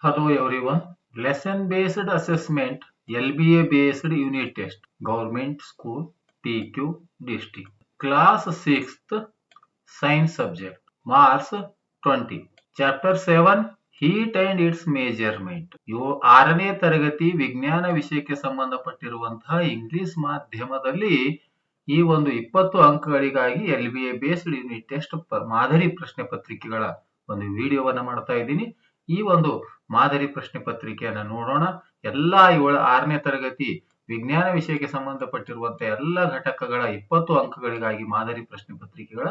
Hello everyone. Lesson based assessment LBA based unit test. Government school PQ district. Class 6th science subject. Marks 20. Chapter 7 Heat and its measurement. ಇವು 6ನೇ ತರಗತಿ ವಿಜ್ಞಾನ ವಿಷಯಕ್ಕೆ ಸಂಬಂಧಪಟ್ಟಿರುವಂತಹ English ಮಾಧ್ಯಮದಲ್ಲಿ ಈ ಒಂದು 20 ಅಂಕಗಳಿಗಾಗಿ LBA based unit test ಮಾದರಿ ಪ್ರಶ್ನೆ ಪತ್ರಿಕೆಗಳ ಒಂದು ವಿಡಿಯೋವನ್ನ ಮಾಡ್ತಾ ಇದ್ದೀನಿ. ಈ ಒಂದು ಮಾದರಿ ಪ್ರಶ್ನೆ ಪತ್ರಿಕೆಯನ್ನ ನೋಡೋಣ. ಎಲ್ಲಾ 6ನೇ ತರಗತಿ ವಿಜ್ಞಾನ ವಿಷಯಕ್ಕೆ ಸಂಬಂಧಪಟ್ಟಿರುವಂತಹ ಎಲ್ಲ ಘಟಕಗಳ 20 ಅಂಕಗಳಿಗಾಗಿ ಮಾದರಿ ಪ್ರಶ್ನೆ ಪತ್ರಿಕೆಗಳ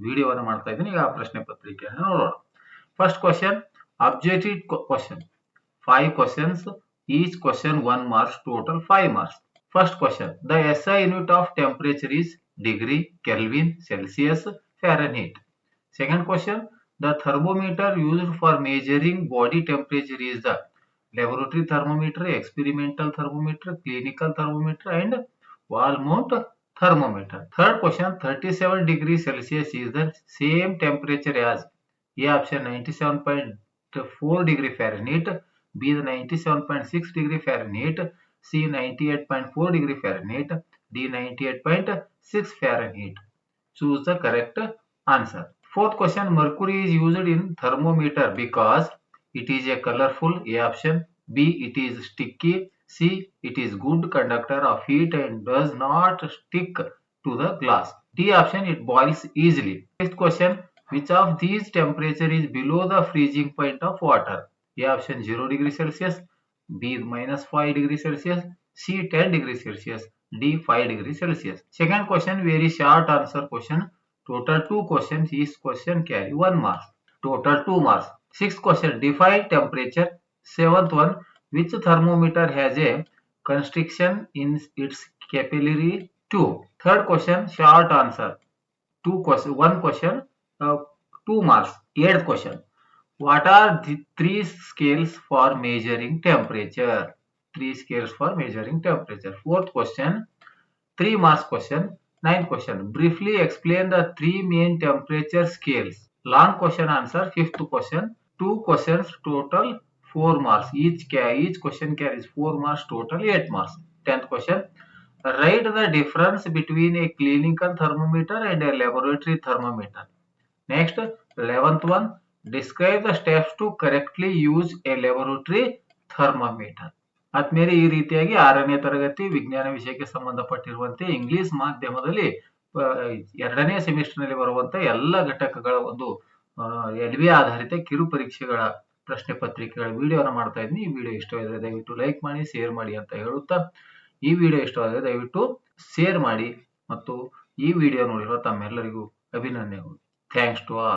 ವಿಡಿಯೋವನ್ನ ಮಾಡ್ತಾ ಇದ್ದೀನಿ. ಈಗ ಆ ಪ್ರಶ್ನೆ ಪತ್ರಿಕೆಯನ್ನ ನೋಡೋಣ. First question, objective question. 5 questions, each question 1 marks, total 5 marks. First question, the SI unit of temperature is degree, Kelvin, Celsius, Fahrenheit. Second question, the thermometer used for measuring body temperature is the laboratory thermometer, experimental thermometer, clinical thermometer and wall mount thermometer. Third question, 37 degrees Celsius is the same temperature as A option 97.4 degree Fahrenheit, B 97.6 degree Fahrenheit, C 98.4 degree Fahrenheit, D 98.6 Fahrenheit. Choose the correct answer. Fourth question, mercury is used in thermometer because it is a colorful, A option, B it is sticky, C it is good conductor of heat and does not stick to the glass, D option, it boils easily. Fifth question, which of these temperature is below the freezing point of water? A option 0 degree Celsius, B -5 degree Celsius, C 10 degree Celsius, D 5 degree Celsius. Second question, very short answer question. Total 2 questions, each question carry 1 mark. Total 2 marks. Sixth question, define temperature. Seventh one, which thermometer has a constriction in its capillary tube? Third question, short answer. 1 question, 2 marks. Eighth question, what are the 3 scales for measuring temperature? 3 scales for measuring temperature. Fourth question, 3 marks question. Ninth question, briefly explain the 3 main temperature scales. Long question answer. Fifth question, 2 questions, total 4 marks. Each question carries 4 marks, total 8 marks. 10th question, write the difference between a clinical thermometer and a laboratory thermometer. Next, 11th one, describe the steps to correctly use a laboratory thermometer. ಆದ್ಮೇಲೆ ಈ ರೀತಿಯಾಗಿ 6ನೇ ತರಗತಿ ವಿಜ್ಞಾನ ವಿಷಯಕ್ಕೆ ಸಂಬಂಧಪಟ್ಟಿರುವಂತೆ English ಮಾಧ್ಯಮದಲ್ಲಿ 2ನೇ semester ನಲ್ಲಿ ಬರುವಂತ ಎಲ್ಲ ಘಟಕಗಳ ಒಂದು LBA ಆಧಾರಿತ ಕಿರು ಪರೀಕ್ಷೆಗಳ ಪ್ರಶ್ನೆ ಪತ್ರಿಕೆಗಳ ವಿಡಿಯೋನ ಮಾಡ್ತಾ ಇದ್ದೀನಿ. ಈ ವಿಡಿಯೋ ಇಷ್ಟವಾದರೆ ದಯವಿಟ್ಟು ಲೈಕ್ ಮಾಡಿ, ಶೇರ್ ಮಾಡಿ ಅಂತ ಹೇಳುತ್ತಾ, ಈ ವಿಡಿಯೋ ಇಷ್ಟವಾದರೆ ದಯವಿಟ್ಟು ಶೇರ್ ಮಾಡಿ ಮತ್ತು ಈ ವಿಡಿಯೋ ನೋಡಿರೋ ತಮ್ಮೆಲ್ಲರಿಗೂ ಅಭಿನಂದನೆಗಳು. Thanks to all.